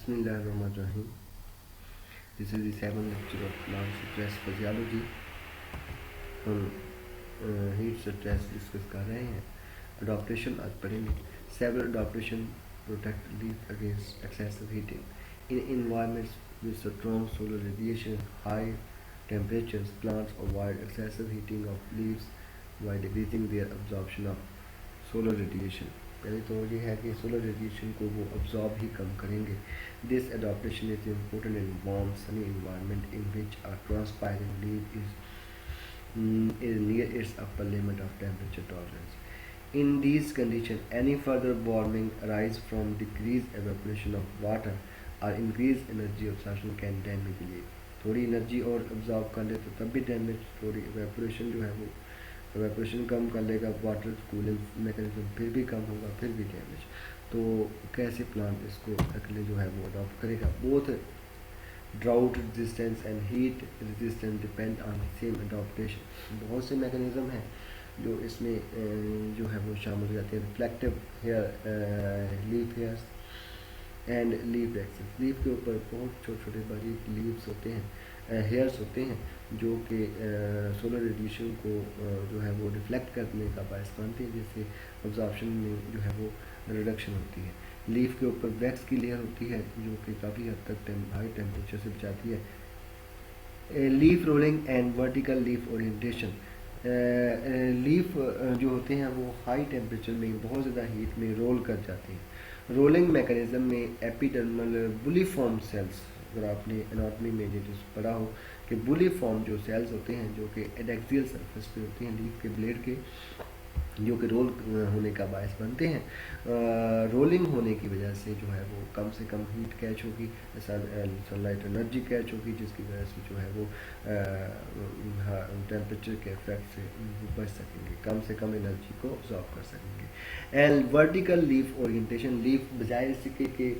Bismillahirrahmanirrahim. This is the seventh lecture of plant stress physiology. हम heat stress discuss कर रहे हैं. Adaptation आज पढ़ेंगे. Several adaptation protect leaf against excessive heating. In environments with strong solar radiation, high temperatures, plants avoid excessive heating of leaves by decreasing their absorption of solar radiation. पहले तो ये है कि सोलर रेडिएशन को वो absorb ही कम करेंगे. This adaptation is important in warm sunny environment in which a transparent leaf is near its upper limit of temperature tolerance. In these conditions, any further warming arise from decreased evaporation of water or increased energy absorption can damage the leaf. थोड़ी energy और absorb कर ले तो तब भी damage, थोड़ी evaporation जो है वो एवेपोरेशन कम कर लेगा, वाटर कूलिंग मैकेनिज्म फिर भी कम होगा, फिर भी डैमेज. तो कैसे प्लांट इसको अकेले जो है वो अडॉप्ट करेगा? Both drought resistance and heat resistance depend on the same adaptation. बहुत से मैकेनिज्म हैं जो इसमें जो है वो शामिल हो जाते हैं. Reflective hair, leaf hairs and leaf access. Leaf के ऊपर बहुत छोटे छोटे बारीक लीव्स होते हैं, हेयर्स होते हैं जो कि सोलर रेडिएशन को जो है वो रिफ्लेक्ट करने का बायस बनते हैं, जिससे अब्जॉर्प्शन में जो है वो रिडक्शन होती है. लीफ के ऊपर वैक्स की लेयर होती है जो कि काफ़ी हद तक हाई टेम्परेचर से बचाती है. Leaf rolling and vertical leaf orientation. Leaf जो होते हैं वो हाई टेम्परेचर में बहुत ज़्यादा हीट में रोल कर जाते हैं. रोलिंग मैकेनिज्म में एपिडर्मल बुलीफॉर्म सेल्स, अगर आपने एनाटॉमी में ये पढ़ा हो कि बुलीफॉर्म जो सेल्स होते हैं जो कि एडेक्सियल सरफेस पे होते हैं लीफ के ब्लेड के, जो कि रोल होने का बायस बनते हैं. रोलिंग होने की वजह से जो है वो कम से कम हीट कैच होगी, सनलाइट एनर्जी कैच होगी, जिसकी वजह से जो है वो टेम्परेचर के इफेक्ट से बच सकेंगे, कम से कम एनर्जी को ऑब्जॉर्व कर सकेंगे. And vertical leaf orientation. Leaf बजाय इसके के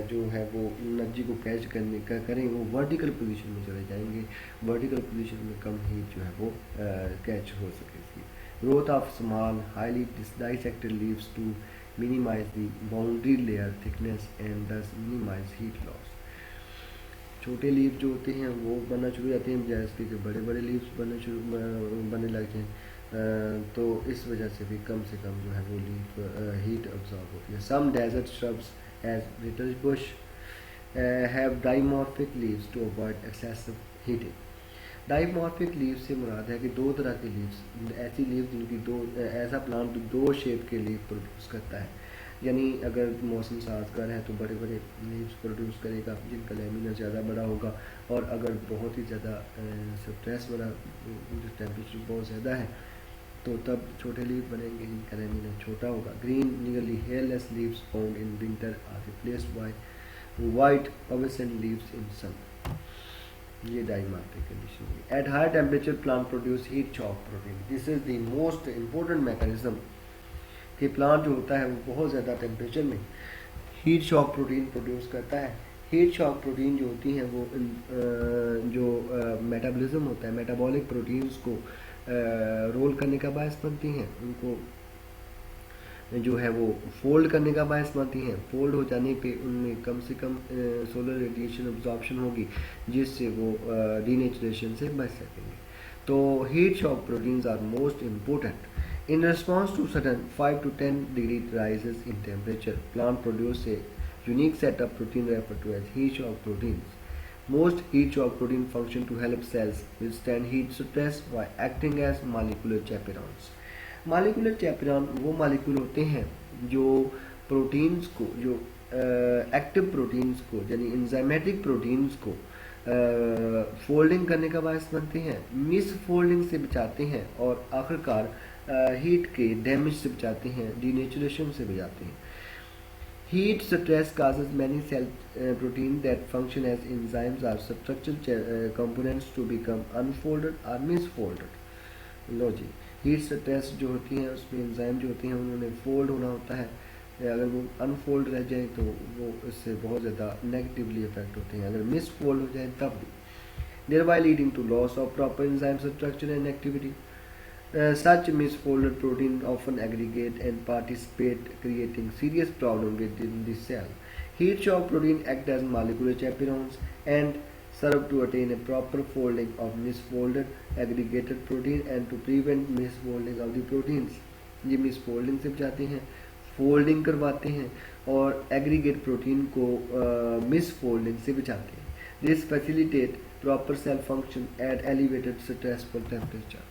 जो है वो एनर्जी को कैच करने का करें, वो वर्टिकल पोजीशन में चले जाएंगे. वर्टिकल पोजीशन में कम हीट जो है वो कैच हो सकेगी. Growth of small, highly dissected leaves to minimize the boundary layer thickness and thus minimize heat loss. छोटे लीव जो होते हैं वो बनना शुरू हो जाते हैं बजाय इसके कि बड़े बड़े लीव्स बनने लग जाएं, तो इस वजह से भी कम से कम जो है वो लीफ हीट अब्जॉर्ब होती है. Some desert shrubs as British bush have dimorphic leaves to avoid excessive heating. Dimorphic leave से मुराद है कि दो तरह के लीव्स, ऐसी लीव जिनकी दो, ऐसा प्लांट दो शेप के लीव प्रोड्यूस करता है. यानी अगर मौसम साजगार है तो बड़े बड़े लीव्स प्रोड्यूस करेगा जिनका लेमिना ज़्यादा बड़ा होगा, और अगर बहुत ही ज़्यादा स्ट्रेस वाला टेम्परेचर बहुत ज़्यादा है तो तब छोटे लीव बनेंगे जिनका लेमिना छोटा होगा. Green nearly hairless leaves found in winter are replaced by white pubescent leaves in sun. ये डाइमॉर्फिक कंडीशन है. At high temperature plant produce heat shock protein. This is the most important mechanism कि plant जो होता है वो बहुत ज़्यादा temperature में हीट शॉक प्रोटीन प्रोड्यूस करता है. हीट शॉक प्रोटीन जो होती हैं वो जो मेटाबॉलिज्म होता है, मेटाबॉलिक प्रोटीन्स को रोल करने का बायस बनती हैं, उनको जो है वो फोल्ड करने का बायस बनती हैं. फोल्ड हो जाने पे उनमें कम से कम सोलर रेडिएशन अब्जॉर्प्शन होगी, जिससे वो डीनेचुरेशन से बच सकेंगे. तो heat shock proteins are most important. In response to sudden 5 to 10 degree rises in temperature, plant produce a unique set of protein referred to as heat shock proteins. Most heat shock protein function to help cells withstand heat stress by acting as molecular chaperones. Molecular chaperone वो molecule होते हैं जो proteins को, जो active proteins को यानी enzymatic proteins को folding करने का बायस बनते हैं, मिस फोल्डिंग से बचाते हैं और आखिरकार हीट के डैमेज से बचाते हैं, डीनेचुरेशन से बचाते हैं. Heat stress causes many cell proteins that function as enzymes or structural components to become unfolded or misfolded. लो जी, हीट स्ट्रेस जो होती है उसमें एंजाइम जो होती हैं उन्होंने फोल्ड होना होता है, अगर वो अनफोल्ड रह जाए तो वो इससे बहुत ज़्यादा नेगेटिवली अफेक्ट होते हैं, अगर मिस फोल्ड हो जाए तब भी. thereby leading to loss of proper enzyme structure and activity. Such misfolded proteins often aggregate and participate, creating serious problem within the cell. Heat shock protein act as molecular chaperones and serve to attain a proper folding of misfolded aggregated protein and to prevent misfolding of the proteins. ये misfolding से बचाते हैं, folding करवाते हैं और aggregate protein को misfolding से बचाते हैं. This facilitate proper cell function at elevated stressful temperature.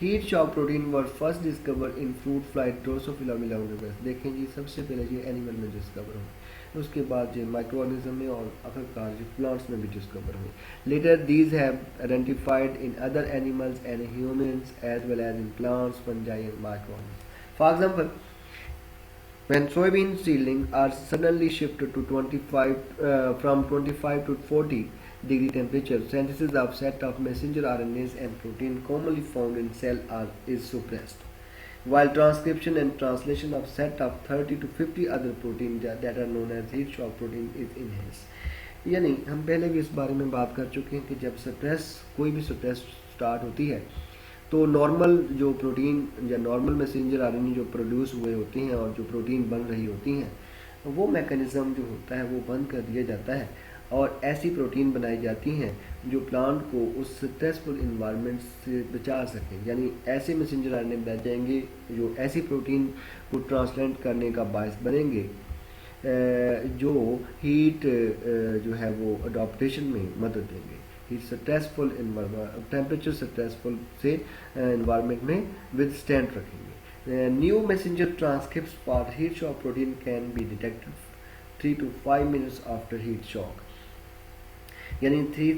Heat shock protein were first discover in fruit fly Drosophila मिलाउनिवर्स. देखें जी, सबसे पहले ये एनिमल में डिस्कवर हुए, उसके बाद ये माइक्रो ऑर्गेनिज्म में और आखिरकार जो प्लांट्स में भी डिस्कवर हुए. Later these have identified in other animals and humans as well as in plants, fungi and microorganism. For example, when soybean seedlings are suddenly shifted to 25 to 40 degree temperature, synthesis of set of messenger RNAs and protein commonly found in cell is suppressed, while transcription and translation of set of 30 to 50 other proteins that are known as heat shock protein is enhanced. यानी हम पहले भी इस बारे में बात कर चुके हैं कि जब स्ट्रेस, कोई भी स्ट्रेस स्टार्ट होती है तो नॉर्मल जो प्रोटीन या नॉर्मल मैसेंजर आरएनए जो प्रोड्यूस हुए होते हैं और जो प्रोटीन बन रही होती हैं वो मैकेनिज्म जो होता है वो बंद कर दिया जाता है और ऐसी प्रोटीन बनाई जाती हैं जो प्लांट को उस स्ट्रेसफुल इन्वायरमेंट से बचा सकें. यानी ऐसे मैसेंजर आरएनए बन जाएंगे जो ऐसी प्रोटीन को ट्रांसलेट करने का बायस बनेंगे जो हीट जो है वो अडॉप्टेशन में मदद देंगे. स्ट्रेसफुल टेम्परेचर स्ट्रेसफुल से इन्वायरमेंट में विदस्टैंड रखेंगे. New messenger transcripts for heat shock protein can be detected 3 to 5 minutes after heat shock. यानी 3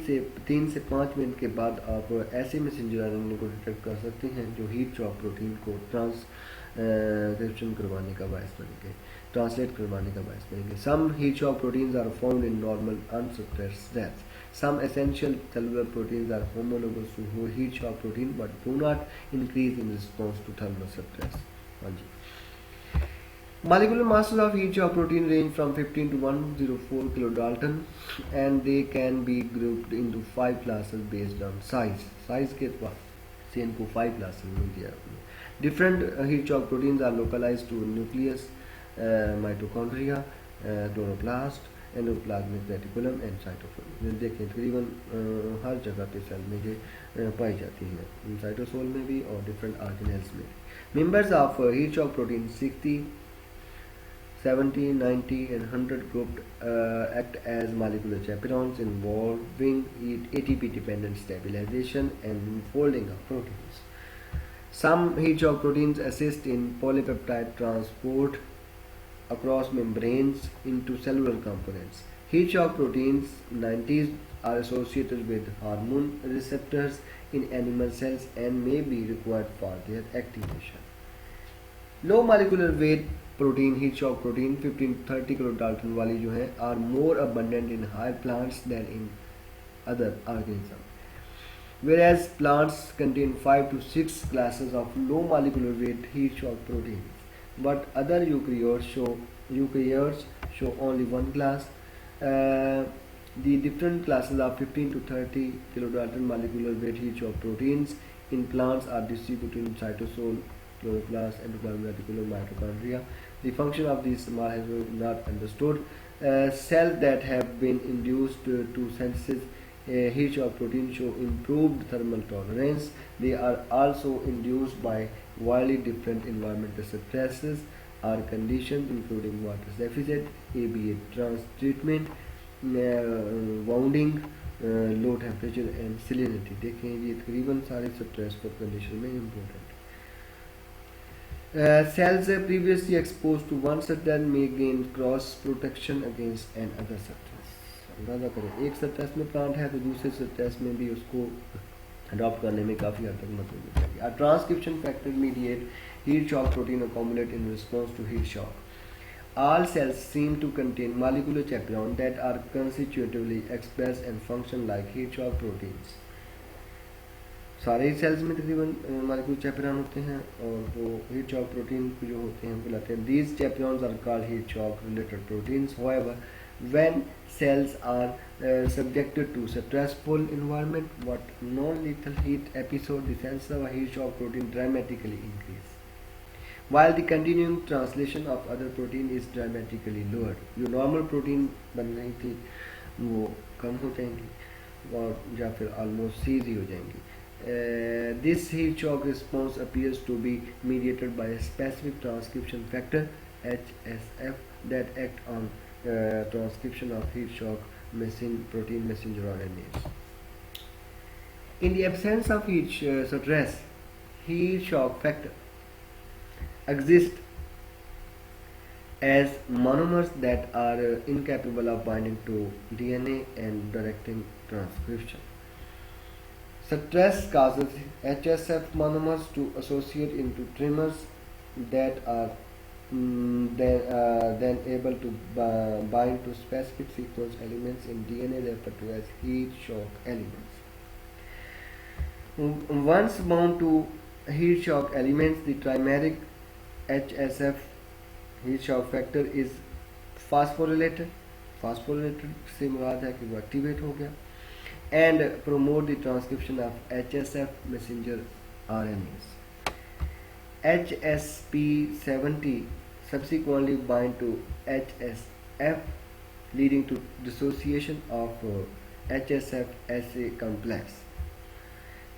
से 5 मिनट के बाद आप ऐसे मैसेंजर आरएनए को डिटेक्ट कर सकते हैं जो हीट शॉक प्रोटीन को ट्रांसक्रिप्शन करवाने का बायस बनेंगे, ट्रांसलेट करवाने का बायस बनेंगे. Some heat shock proteins are found in normal unstressed cells. Some essential cellular proteins are homologous to heat shock protein but do not increase in response to thermal stress. हाँ जी. Molecular masses of heat shock protein range from 15 to 104 kilodalton and they can be grouped into 5 classes based on size. Size के बाद से इनको 5 classes में दिया. Different heat shock proteins are localized to nucleus, mitochondria, chloroplast, endoplasmic reticulum and cytosol. देखें तकरीबन हर जगह पे सेल में ये पाई जाती हैं, साइटोसोल में भी और डिफरेंट ऑर्गेनेल्स में. Members of heat shock protein 60, 70, 90 and 100 grouped act as molecular chaperones involving ATP dependent stabilization and folding of proteins. Some heat shock proteins assist in polypeptide transport across membranes into cellular components. Heat shock proteins 90s are associated with hormone receptors in animal cells and may be required for their activation. Low molecular weight protein heat shock protein 15 to 30 kilodalton वाली जो है are more abundant in higher plants than in other organisms. Whereas plants contain 5 to 6 classes of low molecular weight heat shock proteins. But other eukaryotes show only one class. The different classes of 15 to 30 kilodalton molecular weight heat shock proteins in plants are distributed in cytosol, chloroplast, endoplasmic reticulum, mitochondria. The function of these small has not understood. Cells that have been induced to synthesis heat shock protein show improved thermal tolerance. They are also induced by widely different environmental stresses or conditions including water deficit, ABA treatment, wounding, low temperature and salinity. देखें ये तकरीबन सारे stressful condition में important. Cells previously exposed to one stress may gain cross protection against another stress. अंदाजा करें, एक stress में plant है तो दूसरे स्ट्रेस में भी उसको अडॉप्ट करने में काफ़ी हद तक मदद मिलेगी. A transcription factor mediate heat shock protein accumulate in response to heat shock. All cells seem to contain molecular chaperones that are constitutively expressed and function like heat shock proteins. सारे ही sales में तकरीबन molecular चैपेरॉन होते हैं और वो heat shock protein जो होते हैं कहलाते हैं. These chaperones are called heat shock related proteins. However, when cells are subjected to stressful environment, what non-lethal heat episode, the cells of heat shock protein dramatically increase. while the continuing translation of other protein is dramatically lowered. जो normal protein बन रही थी वो कम हो जाएंगी और या फिर almost cease ही हो जाएंगी. This heat shock response appears to be mediated by a specific transcription factor HSF that act on transcription of heat shock protein messenger RNAs. In the absence of heat stress, heat shock factor exist as monomers that are incapable of binding to DNA and directing transcription. Stress causes HSF monomers to associate into trimers that are then able to bind to specific sequence elements in DNA referred to as heat shock elements. Once bound to heat shock elements, the trimeric HSF heat shock factor is phosphorylated. Phosphorylated से मुराद है कि वो activate हो गया and promote the transcription of HSF messenger RNAs. HSP70 subsequently bind to HSF, leading to dissociation of HSF SA complex.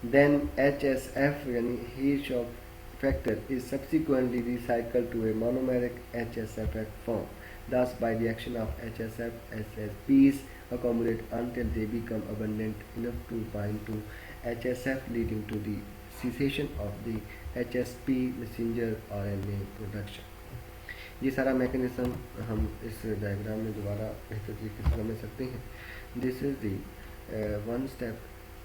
Then HSF yani heat shock factor is subsequently recycled to a monomeric HSF form. Thus, by the action of HSF, SSPs accumulate until they become abundant enough to bind to HSF, leading to the cessation of the HSP messenger RNA production. ये सारा mechanism हम इस diagram में दोबारा बेहतर तरीके से समझ सकते हैं. This is the one step.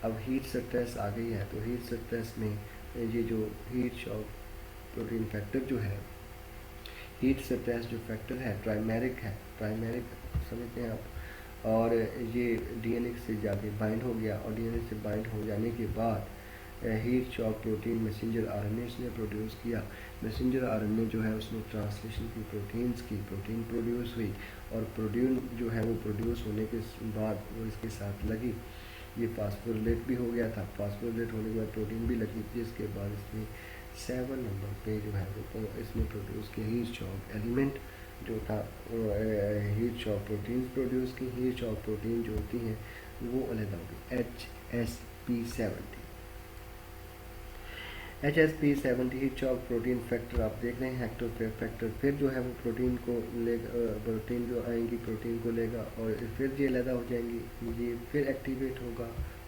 अब हीट स्ट्रेस आ गई है तो हीट स्ट्रेस में ये जो हीट शॉक प्रोटीन फैक्टर जो है, हीट स्ट्रेस जो फैक्टर है ट्राइमेरिक है, ट्राइमेरिक समझते हैं आप, और ये डीएनए से जाके बाइंड हो गया और डीएनए से बाइंड हो जाने के बाद heat shock protein messenger RNA ने प्रोड्यूस किया. मैसेंजर आरएनए जो है उसने ट्रांसलेशन की प्रोटीन्स की, प्रोटीन प्रोड्यूस हुई और प्रोटीन जो है वो प्रोड्यूस होने के बाद वो इसके साथ लगी. ये फास्फोरिलेट भी हो गया था. फास्फोरिलेट होने के बाद प्रोटीन भी लगी, जिसके बाद इसमें 7 नंबर पे जो है वो इसमें प्रोड्यूस किया हीट शॉक एलिमेंट जो था. हीट शॉक प्रोटीन प्रोड्यूस की. हीट शॉक प्रोटीन जो होती हैं वो अलग होगी HSP70. HSP70 heat shock protein factor आप देख रहे हैं हेक्टोफेयर फैक्टर. फिर जो है वो प्रोटीन को लेगा, प्रोटीन जो आएंगी प्रोटीन को लेगा और फिर ये अलग हो जाएंगी, ये फिर एक्टिवेट होगा,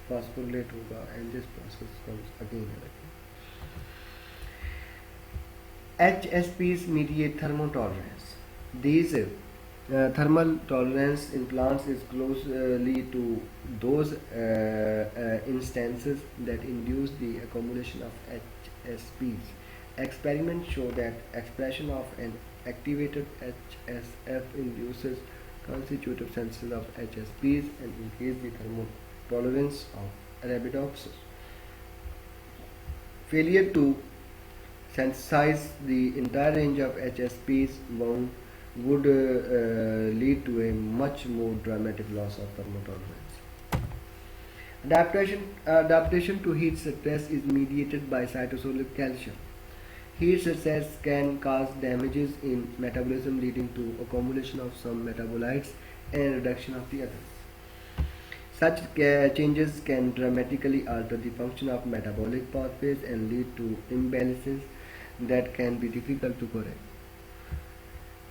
फास्फोरिलेट होगा and this process comes again. HSPs mediate thermotolerance. These thermal tolerance in plants is closely to those instances that induce the accumulation of HSPs. Experiments show that expression of an activated HSF induces constitutive synthesis of HSPs and increase the thermotolerance of Arabidopsis. Failure to synthesize the entire range of HSPs would lead to a much more dramatic loss of thermotolerance. Adaptation to heat stress is mediated by cytosolic calcium. Heat stress can cause damages in metabolism, leading to accumulation of some metabolites and reduction of the others. Such changes can dramatically alter the function of metabolic pathways and lead to imbalances that can be difficult to correct.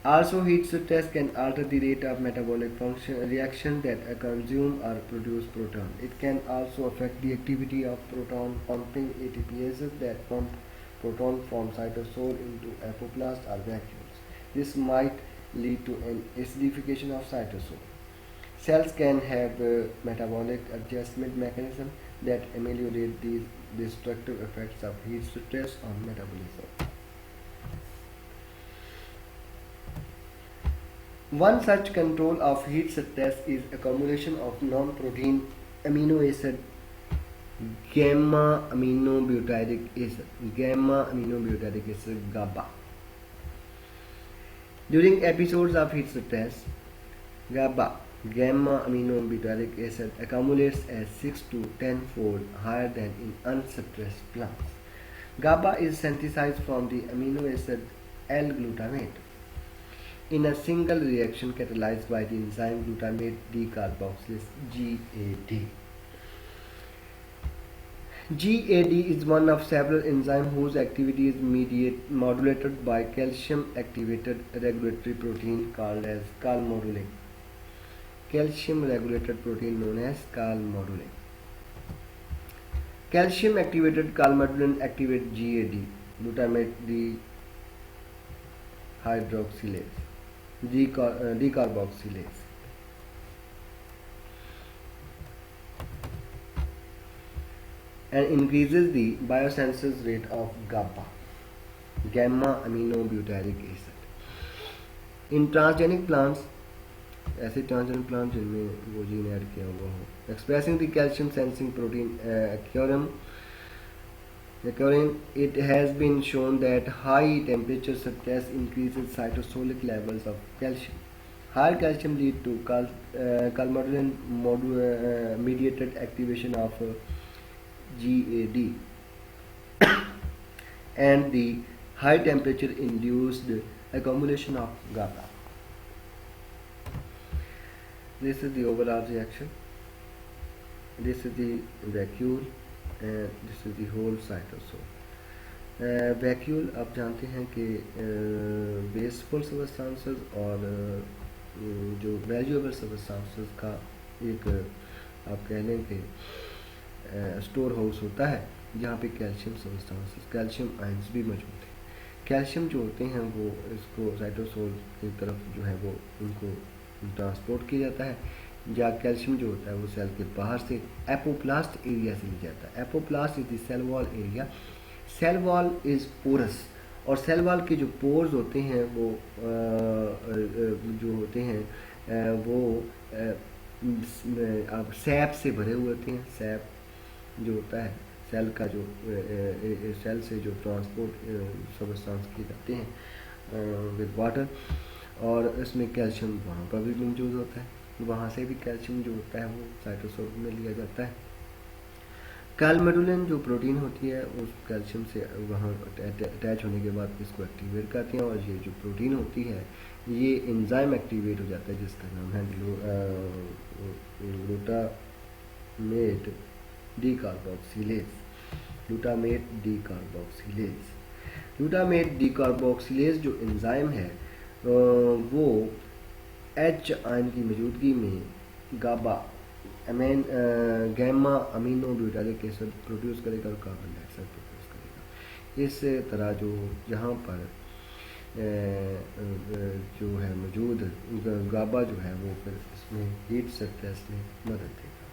Also, heat stress can alter the rate of metabolic function reaction that consume or produce proton. It can also affect the activity of proton pumping ATPases that pump proton from cytosol into apoplast or vacuoles. This might lead to an acidification of cytosol. Cells can have metabolic adjustment mechanism that ameliorate these destructive effects of heat stress on metabolism. One such control of heat stress is accumulation of non-protein amino acid gamma aminobutyric acid GABA. During episodes of heat stress, GABA gamma aminobutyric acid accumulates as 6 to 10 fold higher than in unstressed plants. GABA is synthesized from the amino acid L-glutamate in a single reaction catalyzed by the enzyme glutamate decarboxylase GAD. GAD is one of several enzymes whose activity is modulated by calcium-activated regulatory protein called as calmodulin. Calcium-regulated protein known as calmodulin. Calcium-activated calmodulin activates GAD, glutamate decarboxylase. And increases the biosynthesis rate of GABA, gamma aminobutyric acid. In transgenic plants, ऐसे transgenic plant जिनमें वो gene add किया हुआ हो, expressing the calcium sensing protein According, it has been shown that high temperature stress increases cytosolic levels of calcium. Higher calcium lead to calmodulin mediated activation of GAD, and the high temperature induced accumulation of GABA. This is the overall reaction. This is the vacuole and this is the whole cytosol. Vacuole आप जानते हैं कि बेसफुल substances और जो valuable substances का एक आप कह लें कि स्टोर हाउस होता है, जहाँ पे कैल्शियम सबस्टांसेस, कैल्शियम आयंस भी मौजूद हैं। कैल्शियम जो होते हैं वो इसको साइटोसोल की तरफ जो है वो उनको ट्रांसपोर्ट किया जाता है, या कैल्शियम जो होता है वो सेल के बाहर से एपोप्लास्ट एरिया से लिया जाता है। Apoplast is the cell wall area. Cell wall is porous, और सेल वॉल के जो पोर्स होते हैं वो जो होते हैं वो सैप से भरे हुए होते हैं। सैप जो होता है सेल का, जो सेल से जो ट्रांसपोर्ट सबस्टांस किए जाते हैं विद वाटर, और इसमें कैल्शियम वहाँ पर भी मौजूद होता है। वहाँ से भी कैल्शियम जो होता है वो साइटोसोल में लिया जाता है। कैलमेडुलिन जो प्रोटीन होती है उस कैल्शियम से वहाँ अटैच होने के बाद इसको एक्टिवेट करते हैं, और ये जो प्रोटीन होती है ये एंजाइम एक्टिवेट हो जाता है जिसका नाम है glutamate decarboxylase. Glutamate decarboxylase. Glutamate decarboxylase जो एंजाइम है वो H आयन की मौजूदगी में गैमा अमीनोब्यूटारिक एसिड प्रोड्यूस करेगा और कार्बन डाइऑक्साइड प्रोड्यूस करेगा। इस तरह जो यहाँ पर जो है मौजूद गाबा जो है वो फिर इसमें हीट स्ट्रेस में मदद देगा।